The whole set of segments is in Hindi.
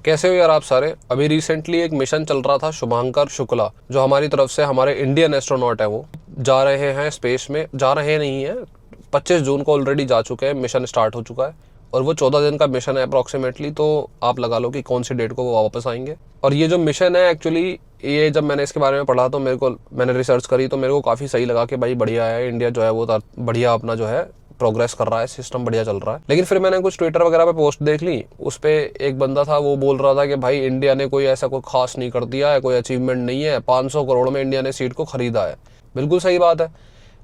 कैसे हो यार आप सारे। अभी रिसेंटली एक मिशन चल रहा था शुभांकर शुक्ला, जो हमारी तरफ से हमारे इंडियन एस्ट्रोनॉट है, वो जा रहे हैं स्पेस में। जा रहे नहीं हैं, 25 जून को ऑलरेडी जा चुके हैं, मिशन स्टार्ट हो चुका है और वो 14 दिन का मिशन है अप्रॉक्सीमेटली। तो आप लगा लो कि कौन सी डेट को वो वापस आएंगे। और ये जो मिशन है एक्चुअली, ये जब मैंने इसके बारे में पढ़ा तो मैंने रिसर्च करी तो मेरे को काफ़ी सही लगा कि भाई बढ़िया है, इंडिया जो है वो बढ़िया अपना जो है प्रोग्रेस कर रहा है, सिस्टम बढ़िया चल रहा है। लेकिन फिर मैंने कुछ ट्विटर वगैरह पे पोस्ट देख ली, उस पे एक बंदा था वो बोल रहा था कि भाई इंडिया ने कोई ऐसा कोई खास नहीं कर दिया है, कोई अचीवमेंट नहीं है, 500 करोड़ में इंडिया ने सीट को खरीदा है। बिल्कुल सही बात है,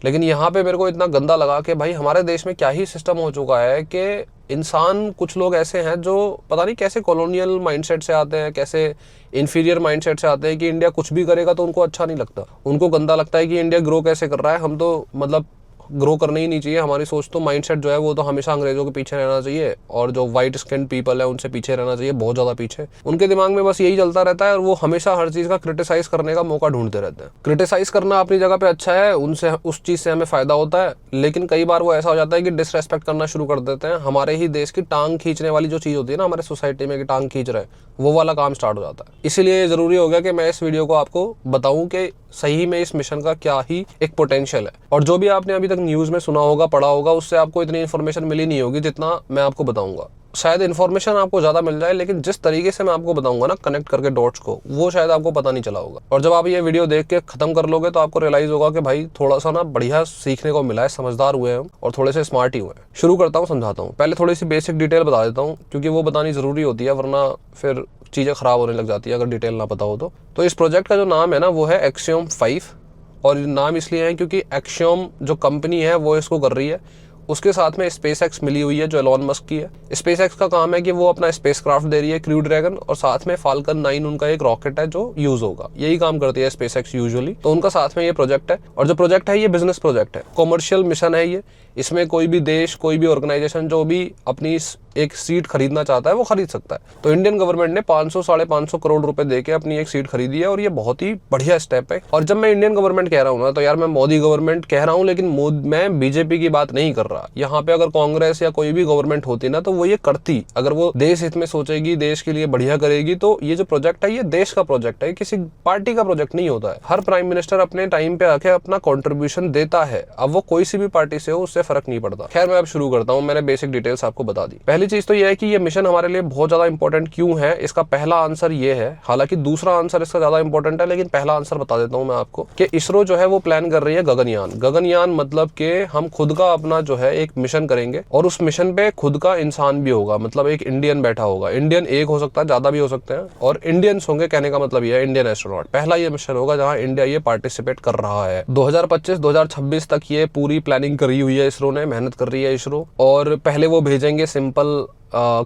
लेकिन यहाँ पे मेरे को इतना गंदा लगा कि भाई हमारे देश में क्या ही सिस्टम हो चुका है कि इंसान, कुछ लोग ऐसे हैं जो पता नहीं कैसे कॉलोनियल माइंडसेट से आते हैं, कैसे इन्फीरियर माइंडसेट से आते हैं कि इंडिया कुछ भी करेगा तो उनको अच्छा नहीं लगता। उनको गंदा लगता है कि इंडिया ग्रो कैसे कर रहा है, हम तो मतलब ग्रो करना ही नहीं चाहिए। हमारी सोच तो माइंडसेट जो है वो तो हमेशा अंग्रेजों के पीछे रहना चाहिए और जो वाइट स्किन पीपल है उनसे पीछे रहना चाहिए, बहुत ज़्यादा पीछे। उनके दिमाग में बस यही चलता रहता है और वो हमेशा हर चीज़ का क्रिटिसाइज करने का मौका ढूंढते रहते हैं। क्रिटिसाइज करना अपनी जगह पे अच्छा है, उनसे उस चीज़ से हमें फ़ायदा होता है, लेकिन कई बार वो ऐसा हो जाता है कि डिसरेस्पेक्ट करना शुरू कर देते हैं। हमारे ही देश की टांग खींचने वाली जो चीज़ होती है ना हमारे सोसाइटी में, कि टांग खींच रहे हैं, वो वाला काम स्टार्ट हो जाता है। इसीलिए ज़रूरी हो गया कि मैं इस वीडियो को आपको बताऊं कि सही में इस मिशन का क्या ही एक पोटेंशियल है। और जो भी आपने अभी तक न्यूज़ में सुना होगा, पढ़ा होगा, उससे आपको इतनी इन्फॉर्मेशन मिली नहीं होगी जितना मैं आपको बताऊंगा। शायद इन्फॉर्मेशन आपको ज़्यादा मिल जाए, लेकिन जिस तरीके से मैं आपको बताऊंगा ना कनेक्ट करके डॉट्स को, वो शायद आपको पता नहीं चला होगा। और जब आप ये वीडियो देख के खत्म कर लोगे तो आपको रियलाइज होगा कि भाई थोड़ा सा ना बढ़िया सीखने को मिला है, समझदार हुए हैं और थोड़े से स्मार्ट ही हुए हैं। शुरू करता हूँ, समझाता हूँ। पहले थोड़ी सी बेसिक डिटेल बता देता हूँ क्योंकि वो बतानी ज़रूरी होती है, वरना फिर चीज़ें ख़राब होने लग जाती है अगर डिटेल ना पता हो तो इस प्रोजेक्ट का जो नाम है ना वो है एक्सियोम 5। और नाम इसलिए है क्योंकि एक्सियोम जो कंपनी है वो इसको कर रही है, उसके साथ में स्पेसएक्स मिली हुई है जो एलॉन मस्क की है। स्पेसएक्स का काम है कि वो अपना स्पेसक्राफ्ट दे रही है, क्रू ड्रैगन, और साथ में फाल्कन 9 उनका एक रॉकेट है जो यूज होगा। यही काम करती है स्पेसएक्स यूजुअली, तो उनका साथ में ये प्रोजेक्ट है। और जो प्रोजेक्ट है ये बिजनेस प्रोजेक्ट है, कॉमर्शियल मिशन है ये। इसमें कोई भी देश, कोई भी ऑर्गेनाइजेशन जो भी अपनी एक सीट खरीदना चाहता है वो खरीद सकता है। तो इंडियन गवर्नमेंट ने 500-550 करोड़ रुपए देके अपनी एक सीट खरीदी है और ये बहुत ही बढ़िया स्टेप है। और जब मैं इंडियन गवर्नमेंट कह रहा हूँ ना तो यार मैं मोदी गवर्नमेंट कह रहा हूँ, लेकिन मैं बीजेपी की बात नहीं कर रहा। यहाँ पे अगर कांग्रेस या कोई भी गवर्नमेंट होती ना तो वो ये करती। अगर वो देश हित में सोचेगी, देश के लिए बढ़िया करेगी, तो ये जो प्रोजेक्ट है ये देश का प्रोजेक्ट है, किसी पार्टी का प्रोजेक्ट नहीं होता है। हर प्राइम मिनिस्टर अपने टाइम पे आके अपना कॉन्ट्रीब्यूशन देता है, अब वो कोई सी भी पार्टी से हो उससे फर्क नहीं पड़ता। खैर मैं अब शुरू करता हूँ, मैंने बेसिक डिटेल्स आपको बता दी। पहली चीज तो ये है कि ये मिशन हमारे लिए बहुत ज्यादा इंपॉर्टेंट क्यों है। इसका पहला आंसर ये है, हालांकि दूसरा आंसर इसका ज्यादा इंपॉर्टेंट है, लेकिन पहला आंसर बता देता हूं मैं आपको कि इसरो जो है वो प्लान कर रही है गगनयान। गगनयान मतलब कि हम खुद का अपना जो है एक मिशन करेंगे और उस मिशन पे खुद का इंसान भी होगा, मतलब एक इंडियन बैठा होगा। इंडियन एक हो सकता है, ज्यादा भी हो सकते हैं, और इंडियंस होंगे। कहने का मतलब ये है इंडियन एस्ट्रोनॉट। पहला ये मिशन होगा जहां इंडिया ये पार्टिसिपेट कर रहा है। 2025-2026 तक ये पूरी प्लानिंग करी हुई है इसरो ने, मेहनत कर रही है इसरो। और पहले वो भेजेंगे सिंपल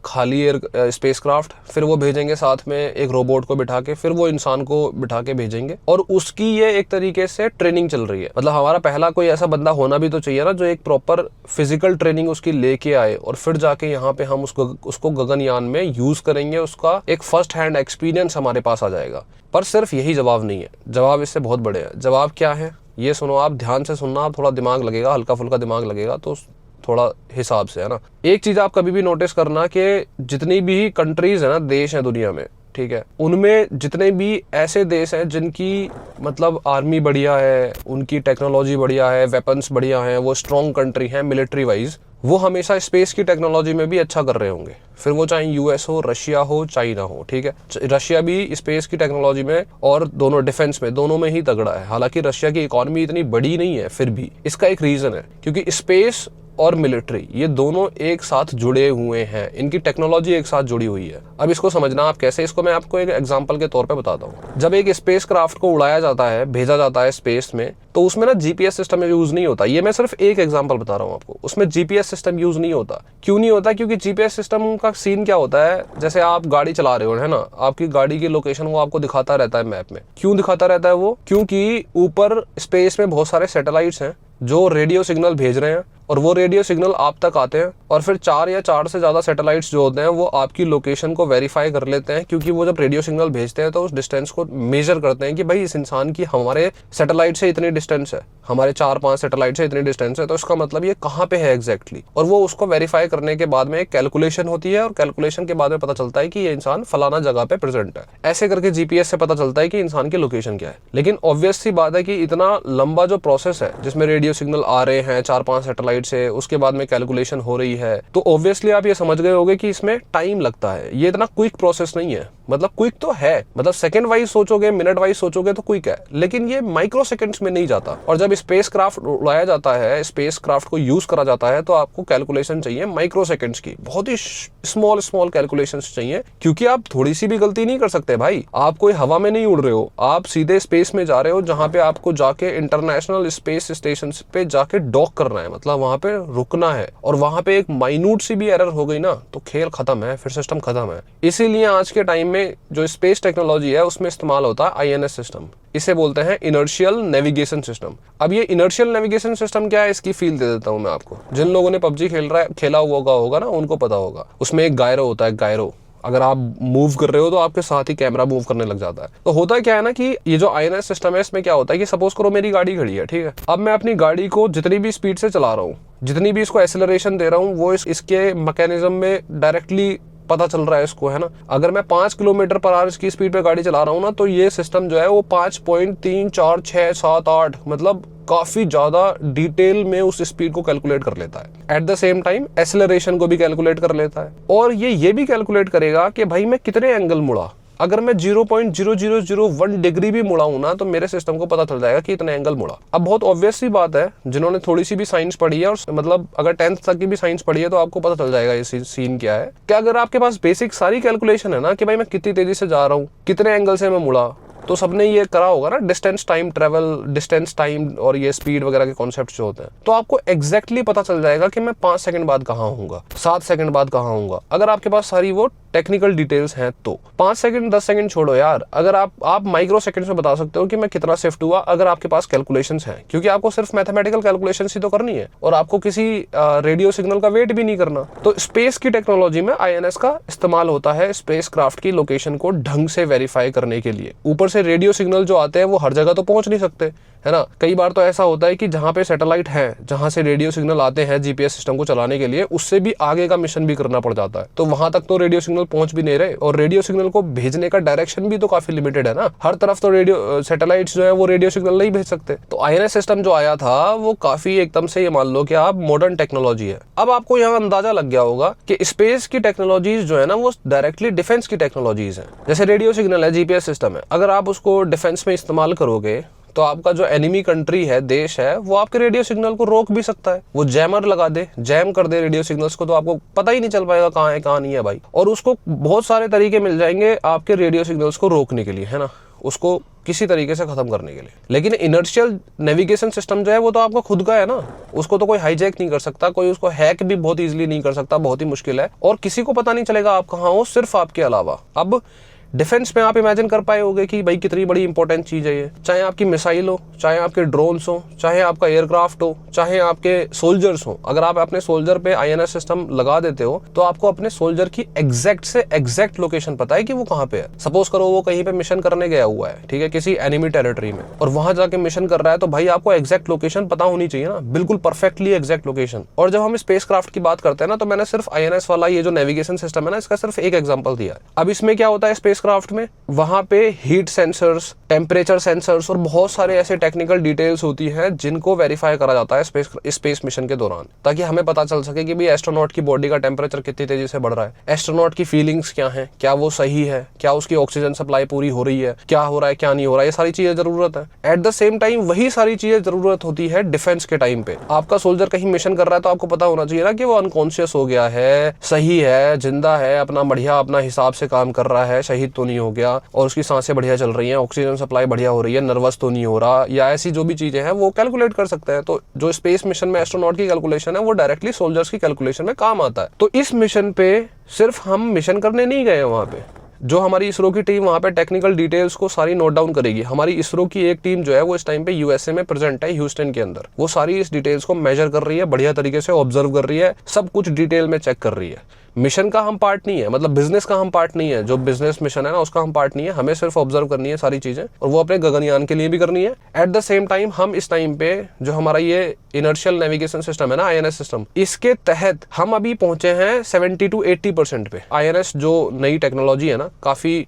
खाली एयर स्पेसक्राफ्ट, फिर वो भेजेंगे साथ में एक रोबोट को बिठा के, फिर वो इंसान को बिठा के भेजेंगे। और उसकी ये एक तरीके से ट्रेनिंग चल रही है। मतलब हमारा पहला कोई ऐसा बंदा होना भी तो चाहिए ना जो एक प्रॉपर फिजिकल ट्रेनिंग उसकी लेके आए और फिर जाके यहाँ पे हम उसको गगनयान में यूज करेंगे। उसका एक फर्स्ट हैंड एक्सपीरियंस हमारे पास आ जाएगा। पर सिर्फ यही जवाब नहीं है, जवाब इससे बहुत बड़े हैं। जवाब क्या है ये सुनो, आप ध्यान से सुनना, आप थोड़ा दिमाग लगेगा, हल्का फुल्का दिमाग लगेगा तो थोड़ा हिसाब से, है ना। एक चीज आप कभी भी नोटिस करना कि जितनी भी कंट्रीज है ना, देश है दुनिया में, ठीक है, उनमें जितने भी ऐसे देश हैं जिनकी मतलब आर्मी बढ़िया है, उनकी टेक्नोलॉजी बढ़िया है, वेपन्स बढ़िया हैं, वो स्ट्रॉन्ग कंट्री है मिलिट्री वाइज, वो हमेशा स्पेस की टेक्नोलॉजी में भी अच्छा कर रहे होंगे। फिर वो चाहे यूएस हो, रशिया हो, चाइना हो, ठीक है। रशिया भी स्पेस की टेक्नोलॉजी में और दोनों डिफेंस में, दोनों में ही तगड़ा है। हालांकि रशिया की इकोनॉमी इतनी बड़ी नहीं है, फिर भी इसका एक रीजन है, क्योंकि स्पेस और मिलिट्री ये दोनों एक साथ जुड़े हुए हैं, इनकी टेक्नोलॉजी एक साथ जुड़ी हुई है। अब इसको समझना आप कैसे, इसको मैं आपको एक एग्जांपल के तौर पे बताता हूँ। जब एक स्पेसक्राफ्ट को उड़ाया जाता है, भेजा जाता है स्पेस में, तो उसमें ना जीपीएस सिस्टम यूज नहीं होता। ये मैं सिर्फ एक एग्जांपल बता रहा हूँ आपको, उसमें जीपीएस सिस्टम यूज नहीं होता। क्यों नहीं होता? क्योंकि जीपीएस सिस्टम का सीन क्या होता है, जैसे आप गाड़ी चला रहे हो, है ना, आपकी गाड़ी की लोकेशन वो आपको दिखाता रहता है मैप में। क्यों दिखाता रहता है वो? क्योंकि ऊपर स्पेस में बहुत सारे सैटेलाइट्स हैं जो रेडियो सिग्नल भेज रहे हैं और वो रेडियो सिग्नल आप तक आते हैं और फिर 4 या 4 से ज़्यादा सैटेलाइट्स जो होते हैं वो आपकी लोकेशन को वेरीफाई कर लेते हैं, क्योंकि वो जब रेडियो सिग्नल भेजते हैं तो उस डिस्टेंस को मेजर करते हैं कि भाई इस इंसान की हमारे सैटेलाइट से इतनी डिस्टेंस है, हमारे 4-5 सैटेलाइट से इतनी डिस्टेंस है, तो इसका मतलब ये कहाँ पे है एग्जैक्टली। और वो उसको वेरीफाई करने के बाद में एक कैलकुलेशन होती है और कैलकुलेशन के बाद में पता चलता है कि ये इंसान फलाना जगह पे प्रेजेंट है। ऐसे करके जीपीएस से पता चलता है कि इंसान की लोकेशन क्या है। लेकिन ऑब्वियस सी बात है कि इतना लंबा जो प्रोसेस है जिसमें रेडियो सिग्नल आ रहे हैं 4-5 सैटेलाइट से, उसके बाद में कैलकुलेशन हो रही है, तो ऑब्वियसली आप ये समझ गए होंगे कि इसमें टाइम लगता है। ये इतना क्विक प्रोसेस नहीं है, मतलब क्विक तो है, मतलब सेकंड वाइज सोचोगे, मिनट वाइज सोचोगे तो क्विक है, लेकिन ये माइक्रो सेकंड्स में नहीं जाता। और जब स्पेस क्राफ्ट उड़ाया जाता है, स्पेस क्राफ्ट को यूज करा जाता है, तो आपको कैलकुलेशन चाहिए माइक्रो सेकंड्स की, बहुत ही स्मॉल कैलकुलेशंस चाहिए, क्योंकि आप थोड़ी सी भी गलती नहीं कर सकते भाई। आप कोई हवा में नहीं उड़ रहे हो, आप सीधे स्पेस में जा रहे हो, जहां पे आपको जाके इंटरनेशनल स्पेस स्टेशन पे जाके डॉक करना है, मतलब वहां पे रुकना है। और वहां पे एक माइन्यूट सी भी एरर हो गई ना तो खेल खत्म है, फिर सिस्टम खत्म है। इसीलिए आज के टाइम में जो स्पेस टेक्नोलॉजी है उसमें इस्तेमाल होता है आईएनएस सिस्टम। इसे बोलते हैं इनर्शियल नेविगेशन सिस्टम। अब ये इनर्शियल नेविगेशन सिस्टम क्या है, इसकी फील दे देता हूं मैं आपको। जिन लोगों ने पबजी खेला होगा ना, उनको पता होगा। उसमें एक गायरो होता है, गायरो। अगर आप मूव कर रहे हो तो आपके साथ ही कैमरा मूव करने लग जाता है। तो होता क्या है ना कि ये जो आईएनएस सिस्टम है, इसमें क्या होता है कि सपोज करो मेरी गाड़ी खड़ी है, ठीक है। अब मैं अपनी गाड़ी को जितनी भी स्पीड से चला रहा हूँ, जितनी भी इसको एक्सेलरेशन दे रहा हूँ, वो इसके मैकेनिज्म में डायरेक्टली पता चल रहा है इसको, है ना। अगर मैं 5 किलोमीटर पर आवर की स्पीड पे गाड़ी चला रहा हूँ ना, तो ये सिस्टम जो है वो 5.34676 मतलब काफी ज्यादा डिटेल में उस स्पीड को कैलकुलेट कर लेता है। At the same time acceleration को भी कैलकुलेट कर लेता है, और ये भी कैलकुलेट करेगा कि भाई मैं कितने एंगल मुड़ा। अगर मैं 0.0001 डिग्री भी मुड़ा हूं ना, तो मेरे सिस्टम को पता चल जाएगा कि इतने एंगल मुड़ा। अब बहुत ऑब्वियस सी बात है, जिन्होंने थोड़ी सी भी साइंस पढ़ी है, और मतलब अगर 10th तक की भी साइंस पढ़ी है, तो आपको पता चल जाएगा ये सीन क्या है। कि अगर आपके पास बेसिक सारी कैलकुलेशन है ना कि भाई मैं कितनी तेजी से जा रहा हूँ, कितने एंगल से मैं मुड़ा, तो सबने ये करा होगा ना, distance time travel, distance time और ये स्पीड वगैरह के कॉन्सेप्ट जो होते हैं, तो आपको एग्जैक्टली पता चल जाएगा कि मैं 5 सेकंड बाद कहाँ होऊंगा, 7 सेकंड बाद कहाँ होऊंगा। अगर आपके पास सारी वो टेक्निकल डिटेल्स हैं तो 5 सेकंड 10 सेकंड छोड़ो यार, अगर आप माइक्रो सेकंड्स में बता सकते हो कि मैं कितना शिफ्ट हुआ, अगर आपके पास कैलकुलेशंस हैं। क्योंकि आपको सिर्फ मैथमेटिकल कैलकुलेशंस ही तो करनी है, और आपको किसी रेडियो सिग्नल का वेट भी नहीं करना। तो स्पेस की टेक्नोलॉजी में आईएनएस का इस्तेमाल होता है स्पेस क्राफ्ट की लोकेशन को ढंग से वेरीफाई करने के लिए। ऊपर से रेडियो सिग्नल जो आते हैं वो हर जगह तो पहुंच नहीं सकते, है ना। कई बार तो ऐसा होता है कि जहां पे सैटेलाइट है, जहां से रेडियो सिग्नल आते हैं जीपीएस सिस्टम को चलाने के लिए, उससे भी आगे का मिशन भी करना पड़ जाता है। तो वहां तक तो रेडियो सिग्नल पहुंच भी नहीं रहे, और रेडियो सिग्नल को भेजने का डायरेक्शन भी तो काफी लिमिटेड है ना। हर तरफ तो रेडियो सैटेलाइट्स जो है वो रेडियो सिग्नल नहीं भेज सकते। तो आईएनएस सिस्टम जो आया था वो काफी एकदम से ये मान लो कि आप मॉडर्न टेक्नोलॉजी है। अब आपको यहाँ अंदाजा लग गया होगा कि स्पेस की टेक्नोलॉजीज जो है ना वो डायरेक्टली डिफेंस की टेक्नोलॉजीज है। जैसे रेडियो सिग्नल है, जीपीएस सिस्टम है, अगर आप उसको डिफेंस में इस्तेमाल करोगे तो आपका जो एनिमी कंट्री है, देश है, वो आपके रेडियो सिग्नल को रोक भी सकता है। वो जैमर लगा दे, जैम कर दे रेडियो सिग्नल्स को, तो आपको पता ही नहीं चल पाएगा कहाँ है कहाँ नहीं है भाई। और उसको बहुत सारे तरीके मिल जाएंगे आपके रेडियो सिग्नल्स को रोकने के लिए, है ना, उसको किसी तरीके से खत्म करने के लिए। लेकिन इनर्शियल नेविगेशन सिस्टम जो है वो तो आपका खुद का है ना, उसको तो कोई हाईजैक नहीं कर सकता, कोई उसको हैक भी बहुत इजीली नहीं कर सकता, बहुत ही मुश्किल है, और किसी को पता नहीं चलेगा आप कहाँ हो, सिर्फ आपके अलावा। अब डिफेंस में आप इमेजिन कर पाए होंगे कि भाई कितनी बड़ी इंपॉर्टेंट चीज है ये। चाहे आपकी मिसाइल हो, चाहे आपके ड्रोन्स हो, चाहे आपका एयरक्राफ्ट हो, चाहे आपके सोल्जर्स हो, अगर आप अपने सोल्जर पे आईएनएस सिस्टम लगा देते हो तो आपको अपने सोल्जर की एग्जैक्ट से एग्जैक्ट लोकेशन पता है कि वो कहाँ पे है। सपोज करो वो कहीं पे मिशन करने गया हुआ है, ठीक है, किसी एनिमी टेरिटरी में, और वहां जाके मिशन कर रहा है, तो भाई आपको एग्जैक्ट लोकेशन पता होनी चाहिए ना, बिल्कुल परफेक्टली एग्जैक्ट लोकेशन। और जब हम स्पेस क्राफ्ट की बात करते हैं ना, तो मैंने सिर्फ आईएनएस वाला ये जो नेविगेशन सिस्टम है ना, इसका सिर्फ एक एग्जाम्पल दिया है। अब इसमें क्या होता है स्पेस क्राफ्ट में, वहां पे हीट सेंसर्स, टेम्परेचर सेंसर्स और बहुत सारे ऐसे टेक्निकल डिटेल्स होती हैं जिनको वेरीफाई करा जाता है स्पेस मिशन के दौरान, ताकि हमें पता चल सके कि भाई एस्ट्रोनॉट की बॉडी का टेम्परेचर कितनी तेजी से बढ़ रहा है, एस्ट्रोनॉट की फीलिंग्स क्या हैं, क्या वो सही है, क्या उसकी ऑक्सीजन सप्लाई पूरी हो रही है, क्या हो रहा है क्या नहीं हो रहा है, ये सारी चीजें जरूरत है। एट द सेम टाइम वही सारी चीजें जरूरत होती है डिफेंस के टाइम पे। आपका सोल्जर कहीं मिशन कर रहा है तो आपको पता होना चाहिए ना कि वो अनकॉन्शियस हो गया है, सही है, जिंदा है, अपना बढ़िया अपना हिसाब से काम कर रहा है, शहीद तो नहीं हो गया, और उसकी सांसें बढ़िया चल रही हैं, ऑक्सीजन सप्लाई बढ़िया हो रही है, नर्वस तो नहीं हो रहा, या ऐसी जो भी चीजें हैं वो कैलकुलेट कर सकते हैं। तो जो स्पेस मिशन में एस्ट्रोनॉट की कैलकुलेशन है वो डायरेक्टली सोल्जर्स की कैलकुलेशन में काम आता है। तो इस मिशन पे सिर्फ हम मिशन करने नहीं गए वहां पे, जो हमारी इसरो की टीम वहाँ पे टेक्निकल डिटेल्स को सारी नोट डाउन करेगी। हमारी इसरो की एक टीम जो है वो इस टाइम पे यूएसए में प्रेजेंट है, ह्यूस्टन के अंदर। वो सारी इस डिटेल्स को मेजर कर रही है, बढ़िया तरीके से ऑब्जर्व कर रही है, सब कुछ डिटेल में चेक कर रही है। मिशन का हम पार्ट नहीं है, मतलब बिजनेस का हम पार्ट नहीं है, जो बिजनेस मिशन है ना उसका हम पार्ट नहीं है। हमें सिर्फ ऑब्जर्व करनी है सारी चीजें, और वो अपने गगनयान के लिए भी करनी है। एट द सेम टाइम हम इस टाइम पे जो हमारा ये इनर्शियल नेविगेशन सिस्टम है ना, आईएनएस सिस्टम, इसके तहत हम अभी पहुंचे हैं 70 to 80% पे। आईएनएस जो नई टेक्नोलॉजी है ना, काफी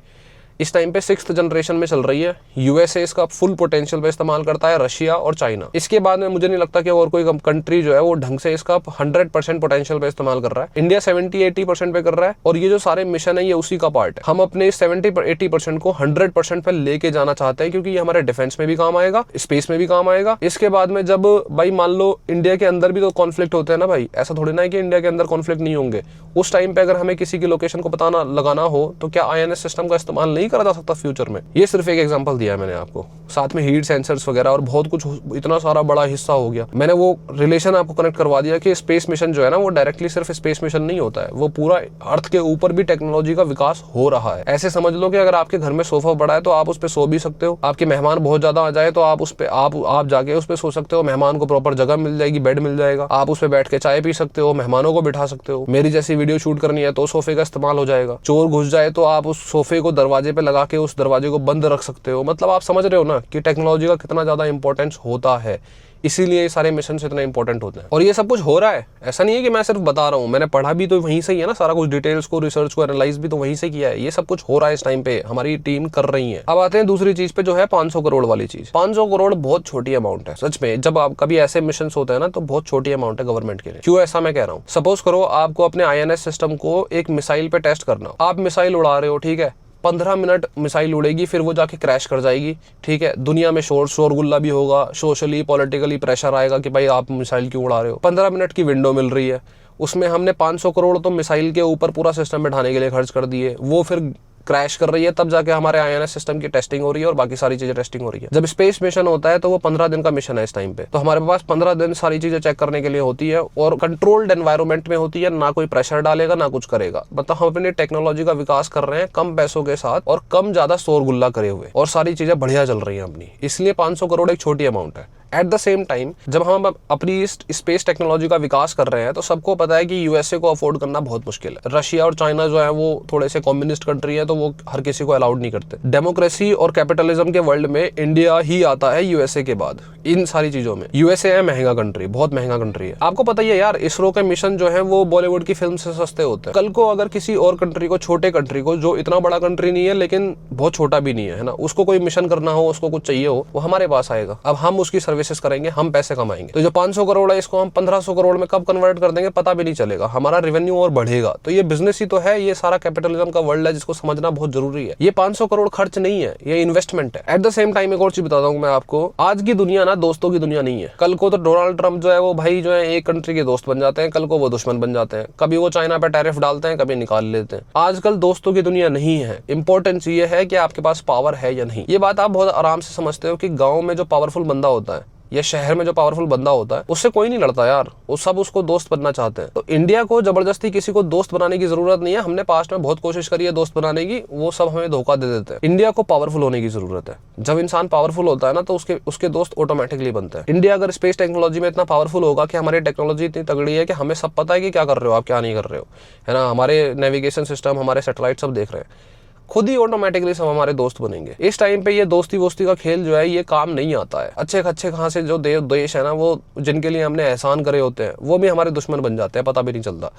इस टाइम पे 6th जनरेशन में चल रही है। यूएसए इसका फुल पोटेंशियल पे इस्तेमाल करता है, रशिया और चाइना। इसके बाद में मुझे नहीं लगता कि और कोई कंट्री जो है वो ढंग से इसका 100% पोटेंशियल पे इस्तेमाल कर रहा है। इंडिया 70-80% पे कर रहा है, और ये जो सारे मिशन है ये उसी का पार्ट है। हम अपने 70-80% को 100% पे लेके जाना चाहते हैं, क्योंकि ये हमारे डिफेंस में भी काम आएगा, स्पेस में भी काम आएगा। इसके बाद में जब भाई मान लो इंडिया के अंदर भी तो कॉन्फ्लिक्ट होते हैं ना भाई, ऐसा थोड़ी ना है कि इंडिया के अंदर कॉन्फ्लिक्ट नहीं होंगे। उस टाइम पे अगर हमें किसी की लोकेशन को पता लगाना हो तो क्या आईएनएस सिस्टम का इस्तेमाल नहीं करा जा सकता फ्यूचर में? ये सिर्फ एक एग्जांपल दिया है मैंने आपको, साथ में हीट सेंसर्स वगैरह और बहुत कुछ, इतना सारा बड़ा हिस्सा हो गया। मैंने वो रिलेशन आपको कनेक्ट करवा दिया कि स्पेस मिशन जो है ना वो डायरेक्टली सिर्फ स्पेस मिशन नहीं होता है, वो पूरा अर्थ के ऊपर भी टेक्नोलॉजी का विकास हो रहा है। ऐसे समझ लो कि अगर आपके घर में सोफा पड़ा है तो आप उस पर सो भी सकते हो, आपके मेहमान बहुत ज्यादा आ जाए तो आप उस पे आप जाके उस पे सो सकते हो, मेहमान को प्रॉपर जगह मिल जाएगी, बेड मिल जाएगा, आप उस पे बैठ के चाय पी सकते हो, मेहमानों को बिठा सकते हो। मेरी जैसी वीडियो शूट करनी है तो सोफे का इस्तेमाल हो जाएगा। चोर घुस जाए तो आप उस सोफे को दरवाजे पे लगा के उस दरवाजे को बंद रख सकते हो। मतलब आप समझ रहे हो ना कि टेक्नोलॉजी का कितना ज्यादा इंपॉर्टेंस होता है, इसीलिए ये सारे मिशन इतने इंपॉर्टेंट होते हैं। और ये सब कुछ हो रहा है, ऐसा नहीं है कि मैं सिर्फ बता रहा हूँ, मैंने पढ़ा भी तो वहीं से ही है ना, सारा कुछ डिटेल्स को, रिसर्च को एनालाइज भी तो वहीं से किया है। ये सब कुछ हो रहा है इस टाइम पे, हमारी टीम कर रही है। अब आते हैं दूसरी चीज पे, जो है 500 करोड़ वाली चीज। 500 करोड़ बहुत छोटी अमाउंट है सच में। जब आप कभी ऐसे मिशन होते हैं ना तो बहुत छोटी अमाउंट है गवर्नमेंट के लिए। क्यों ऐसा मैं कह रहा हूँ? सपोज करो आपको अपने आईएनएस सिस्टम को एक मिसाइल पे टेस्ट करना। आप मिसाइल उड़ा रहे हो, ठीक है, 15 मिनट मिसाइल उड़ेगी, फिर वो जाके क्रैश कर जाएगी, ठीक है। दुनिया में शोरगुल्ला भी होगा, सोशली पॉलिटिकली प्रेशर आएगा कि भाई आप मिसाइल क्यों उड़ा रहे हो। 15 मिनट की विंडो मिल रही है, उसमें हमने 500 करोड़ तो मिसाइल के ऊपर पूरा सिस्टम बैठाने के लिए खर्च कर दिए, वो फिर क्रैश कर रही है, तब जाके हमारे आईएनएस सिस्टम की टेस्टिंग हो रही है और बाकी सारी चीजें टेस्टिंग हो रही है। जब स्पेस मिशन होता है तो वो 15 दिन का मिशन है इस टाइम पे, तो हमारे पास 15 दिन सारी चीजें चेक करने के लिए होती है, और कंट्रोल्ड एनवायरनमेंट में होती है, ना कोई प्रेशर डालेगा ना कुछ करेगा। मतलब हम अपनी टेक्नोलॉजी का विकास कर रहे हैं कम पैसों के साथ और कम ज्यादा शोरगुल्ला करे हुए, और सारी चीजें बढ़िया चल रही है अपनी, इसलिए 500 करोड़ एक छोटी अमाउंट है। एट द सेम टाइम जब हम अपनी स्पेस टेक्नोलॉजी का विकास कर रहे हैं तो सबको पता है कि यूएसए को अफोर्ड करना बहुत मुश्किल है। रशिया और चाइना जो है वो थोड़े से कम्युनिस्ट कंट्री है, तो वो हर किसी को अलाउड नहीं करते। डेमोक्रेसी और कैपिटलिज्म के वर्ल्ड में इंडिया ही आता है यूएसए के बाद इन सारी चीजों में। यूएसए है महंगा कंट्री, बहुत महंगा कंट्री है। आपको पता ही है यार, इसरो के मिशन जो है वो बॉलीवुड की फिल्म से सस्ते होते हैं। कल को अगर किसी और कंट्री को, छोटे कंट्री को, जो इतना बड़ा कंट्री नहीं है लेकिन बहुत छोटा भी नहीं है ना, उसको कोई मिशन करना हो, उसको कुछ चाहिए हो, वो हमारे पास आएगा। अब हम उसकी सर्विसेज करेंगे, हम पैसे कमाएंगे। तो जो 500 करोड़ है इसको हम 1500 करोड़ में कब कन्वर्ट कर देंगे पता भी नहीं चलेगा, हमारा रेवेन्यू और बढ़ेगा। तो ये बिजनेस ही तो है, ये सारा कैपिटलिज्म का वर्ल्ड है जिसको समझना बहुत जरूरी है। ये 500 करोड़ खर्च नहीं है, ये इन्वेस्टमेंट है। एट द सेम टाइम एक और चीज बताता हूँ मैं आपको, आज की दुनिया ना दोस्तों की दुनिया नहीं है। कल को तो डोनाल्ड ट्रंप जो है वो भाई जो है एक कंट्री के दोस्त बन जाते हैं, कल को वो दुश्मन बन जाते हैं। कभी वो चाइना पे टैरिफ डालते हैं, कभी निकाल लेते हैं। आजकल दोस्तों की दुनिया नहीं है। इंपॉर्टेंस ये है कि आपके पास पावर है या नहीं। ये बात आप बहुत आराम से समझते हो कि गाँव में जो पावरफुल बंदा होता है या शहर में जो पावरफुल बंदा होता है उससे कोई नहीं लड़ता यार, वो सब उसको दोस्त बनना चाहते हैं। तो इंडिया को जबरदस्ती किसी को दोस्त बनाने की जरूरत नहीं है। हमने पास्ट में बहुत कोशिश करी है दोस्त बनाने की, वो सब हमें धोखा दे देते हैं। इंडिया को पावरफुल होने की जरूरत है। जब इंसान पावरफुल होता है ना तो उसके दोस्त ऑटोमेटिकली बनते हैं। इंडिया अगर स्पेस टेक्नोलॉजी में इतना पावरफुल होगा कि हमारी टेक्नोलॉजी इतनी तगड़ी है कि हमें सब पता है कि क्या कर रहे हो आप, क्या नहीं कर रहे हो, है ना, हमारे नेविगेशन सिस्टम, हमारे सैटेलाइट सब देख रहे हैं, खुद ही ऑटोमेटिकली सब हमारे दोस्त बनेंगे। इस टाइम पे ये दोस्ती वोस्ती का खेल जो है ये काम नहीं आता है। अच्छे कहाँ से जो देश है ना, वो जिनके लिए हमने एहसान करे होते हैं वो भी हमारे दुश्मन बन जाते हैं, पता भी नहीं चलता।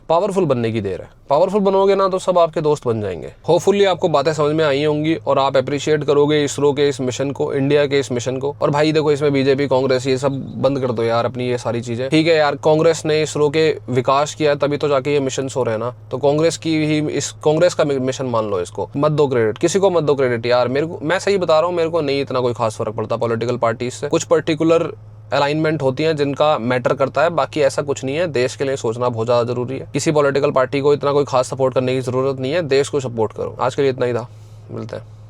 पावरफुल बनने की देर है। पावरफुल बनोगे ना तो सब आपके दोस्त बन जाएंगे। होपफुली आपको बातें समझ में आई होंगी और आप अप्रिशिएट करोगे इसरो के इस मिशन को, इंडिया के इस मिशन को। और भाई देखो, इसमें बीजेपी, कांग्रेस, ये सब बंद कर दो यार अपनी ये सारी चीजें, ठीक है यार। कांग्रेस ने इसरो के विकास किया तभी तो जाके ये मिशन हो रहे हैं ना, तो कांग्रेस की ही कांग्रेस का मिशन मान लो इसको, मत दो क्रेडिट, किसी को मत दो क्रेडिट यार। मैं सही बता रहा हूँ, मेरे को नहीं इतना कोई खास फर्क पड़ता पॉलिटिकल पार्टी से। कुछ पर्टिकुलर अलाइनमेंट होती है जिनका मैटर करता है, बाकी ऐसा कुछ नहीं है। देश के लिए सोचना बहुत ज्यादा जरूरी है। किसी पॉलिटिकल पार्टी को इतना कोई खास सपोर्ट करने की जरूरत नहीं है, देश को सपोर्ट करो। आज के लिए इतना ही था, मिलते हैं।